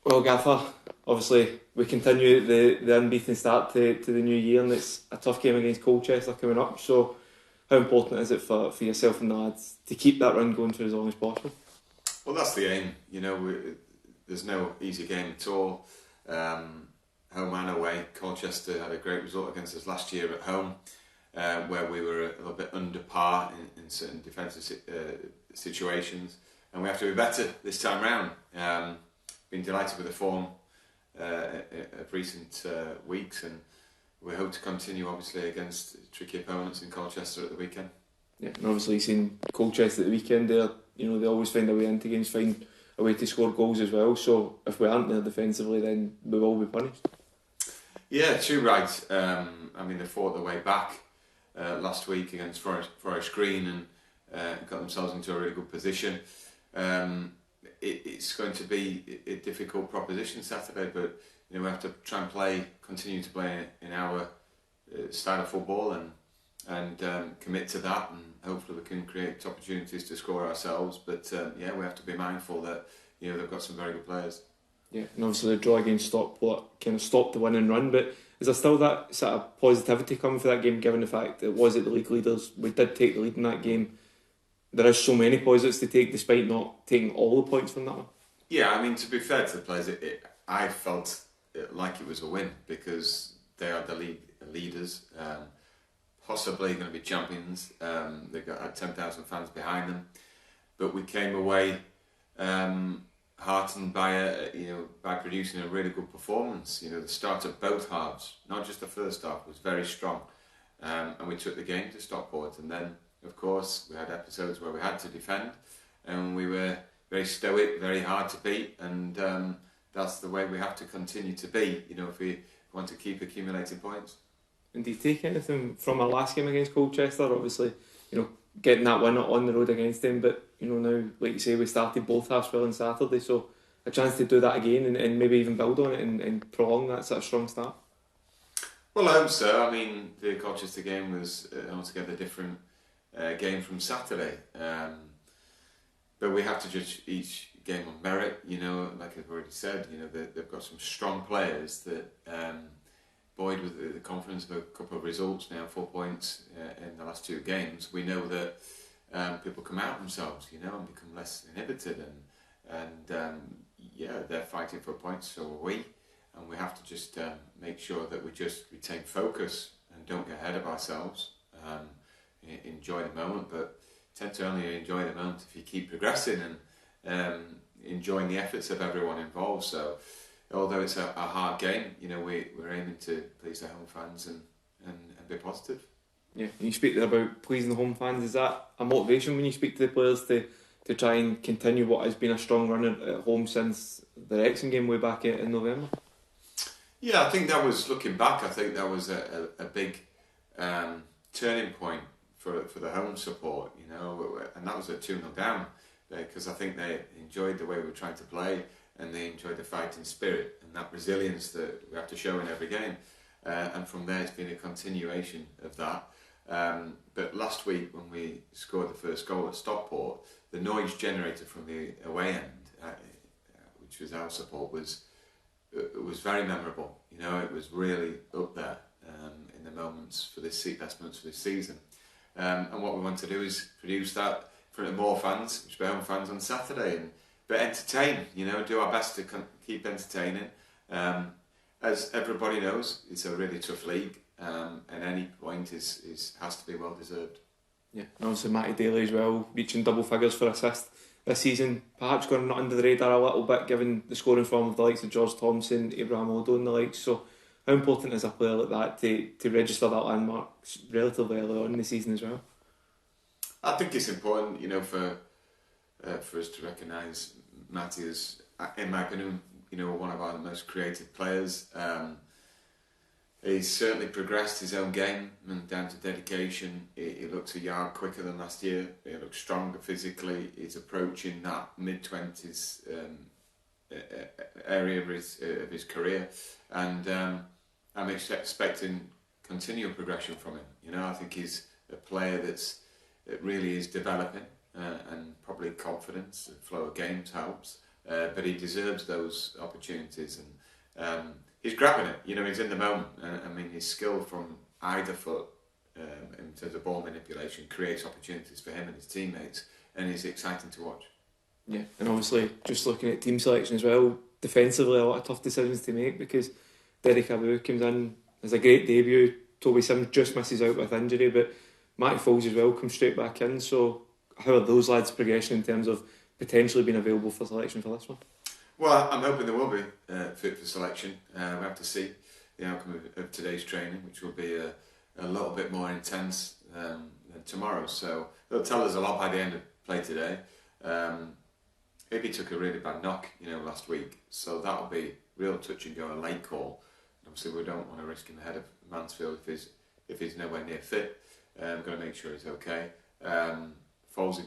Well, Gaffer, obviously we continue the unbeaten start to the new year, and it's a tough game against Colchester coming up. So, how important is it for yourself and the lads to keep that run going for as long as possible? Well, that's the aim. There's no easy game at all. Home and away. Colchester had a great result against us last year at home, where we were a little bit under par in certain defensive situations, and we have to be better this time round. Been delighted with the form of recent weeks, and we hope to continue obviously against tricky opponents in Colchester at the weekend. Yeah, and obviously you've seen Colchester at the weekend there. They always find a way into games, find a way to score goals as well. So if we aren't there defensively, then we will be punished. Yeah, too right. They fought their way back last week against Forest Green and got themselves into a really good position. It's going to be a difficult proposition Saturday, but we have to try and continue to play in our style of football and commit to that, and hopefully we can create opportunities to score ourselves. But we have to be mindful that they've got some very good players. Yeah, and obviously the draw against Stockport kind of stopped the win and run, but is there still that sort of positivity coming for that game, given the fact that it was at the league leaders? We did take the lead in that game. There is so many positives to take despite not taking all the points from that one. Yeah, to be fair to the players, I felt like it was a win because they are the league leaders, possibly going to be champions. They've had 10,000 fans behind them, but we came away heartened by by producing a really good performance. The start of both halves, not just the first half, was very strong, and we took the game to Stockport, and then of course we had episodes where we had to defend, and we were very stoic, very hard to beat, and that's the way we have to continue to be, if we want to keep accumulating points. And do you take anything from our last game against Colchester? Obviously, getting that win on the road against them, but now, like you say, we started both halves well on Saturday, so a chance to do that again and maybe even build on it and prolong that sort of strong start. Well, I hope so. The Colchester game was an altogether different game from Saturday, but we have to judge each game on merit. Like I've already said, they've got some strong players that buoyed with the confidence of a couple of results now, 4 points in the last two games. We know that people come out themselves, and become less inhibited, and they're fighting for points, so are we, and we have to just make sure that we just retain focus and don't get ahead of ourselves. Enjoy the moment, but tend to only enjoy the moment if you keep progressing and enjoying the efforts of everyone involved. So although it's a hard game, we're aiming to please the home fans and be positive. Yeah, and you speak there about pleasing the home fans. Is that a motivation when you speak to the players to try and continue what has been a strong run at home since the Wrexham game way back in November? Yeah, I think that was, looking back, I think that was a big turning point for the home support, and that was a 2-0 down, because I think they enjoyed the way we were trying to play, and they enjoyed the fighting spirit and that resilience that we have to show in every game, and from there it's been a continuation of that. But last week when we scored the first goal at Stockport, the noise generated from the away end, which was our support, was very memorable. It was really up there in the moments for this best moments for this season. And what we want to do is produce that in front of more fans, which will be home fans on Saturday, but entertain. Do our best to keep entertaining. As everybody knows, it's a really tough league, and any point has to be well deserved. Yeah, and obviously Matty Daly as well, reaching double figures for assists this season, perhaps going under the radar a little bit given the scoring form of the likes of George Thompson, Abraham Odo and the likes. So how important is a player like that to register that landmark relatively early on in the season as well? I think it's important, for us to recognise Matty as, in my opinion, one of our most creative players. He's certainly progressed his own game, and down to dedication. He looks a yard quicker than last year. He looks stronger physically. He's approaching that mid-20s area of his career, and I'm expecting continual progression from him. I think he's a player that really is developing, and probably confidence, the flow of games helps. but he deserves those opportunities, and he's grabbing it. You know, he's in the moment. I mean, his skill from either foot in terms of ball manipulation creates opportunities for him and his teammates, and he's exciting to watch. Yeah, and obviously just looking at team selection as well, defensively a lot of tough decisions to make because Derek Abu comes in, has a great debut. Toby Sims just misses out with injury, but Matty Foulds as well comes straight back in. So how are those lads' progression in terms of potentially being available for selection for this one? Well, I'm hoping they will be fit for selection. We have to see the outcome of today's training, which will be a little bit more intense than tomorrow. So they'll tell us a lot by the end of play today. Maybe took a really bad knock, last week. So that'll be real touch and go, a late call. Obviously, we don't want to risk him ahead of Mansfield if he's nowhere near fit. Got to make sure he's okay. Foles is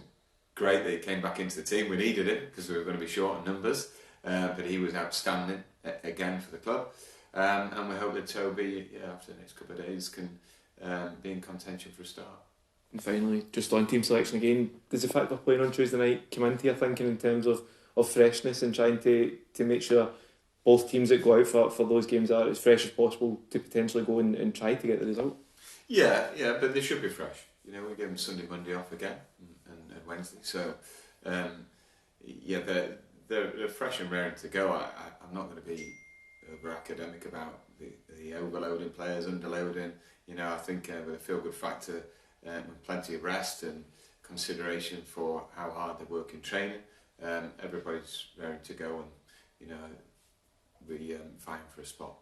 great that he came back into the team. We needed it because we were going to be short on numbers, but he was outstanding again for the club. And we hope that Toby, after the next couple of days, can be in contention for a start. And finally, just on team selection again, does the fact they're playing on Tuesday night come into your thinking in terms of freshness and trying to make sure both teams that go out for those games are as fresh as possible to potentially go and try to get the result? Yeah, but they should be fresh. We give them Sunday, Monday off again, and Wednesday. So, they're fresh and raring to go. I'm not going to be over academic about the overloading players, underloading. I think with a feel-good factor, with plenty of rest and consideration for how hard they work in training, everybody's raring to go, and we're vying for a spot.